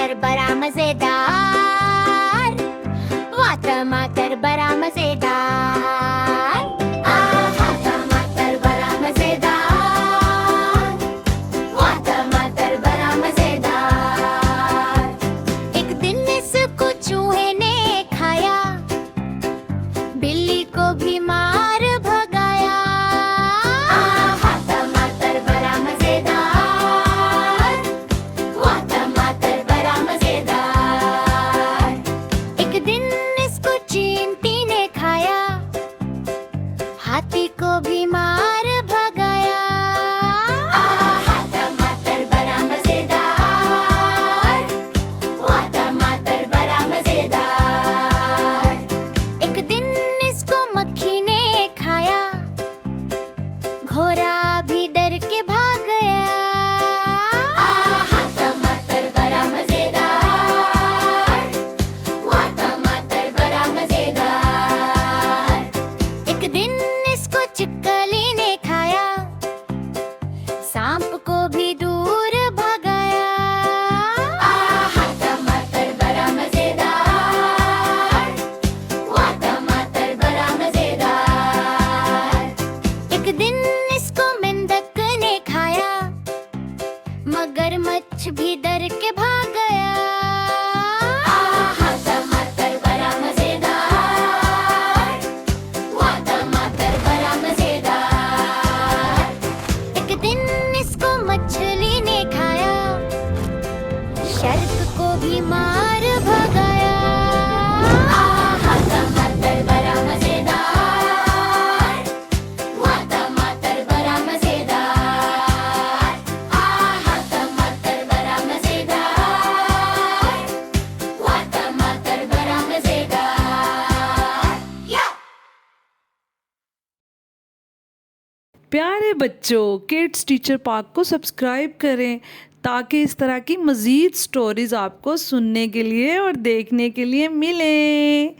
टमाटर बड़ा मजेदार, वाह टमाटर बड़ा मजेदार। आहा टमाटर बड़ा मजेदार, वाह टमाटर बड़ा मजेदार। एक दिन इसको चूहे ने खाया, बिल्ली को भी मार भगाया। आहा टमाटर बड़ा मजेदार, वाह टमाटर बड़ा मजेदार। एक दिन इसको चींटी ने खाया, हाथी को भी मार भगाया। आहा टमाटर बड़ा मजेदार, वाह टमाटर बड़ा मजेदार। एक दिन इसको मक्खी ने खाया, घोड़ा भी डर के भाग गया। आहा टमाटर बड़ा मजेदार, वाह टमाटर बड़ा मजेदार। एक दिन इसको छिपकली ने खाया, सांप को भी दूर भगाया। आहा टमाटर बड़ा मजेदार, वाह टमाटर बड़ा मजेदार। एक दिन इसको मेंढक ने खाया, मगरमच्छ भी डर के भाग गया। आहा टमाटर बड़ा मजेदार, वाह टमाटर बड़ा मजेदार। एक दिन इसको मछली ने खाया, शार्क को भी मार भगाया। आहा टमाटर बड़ा मजेदार, वाह टमाटर बड़ा मजेदार। आहा टमाटर बड़ा मजेदार, वाह टमाटर बड़ा मजेदार। या प्यारे बच्चों, किड्स टीचर पार्क को सब्सक्राइब करें ताकि इस तरह की मज़ीद स्टोरीज़ आपको सुनने के लिए और देखने के लिए मिलें।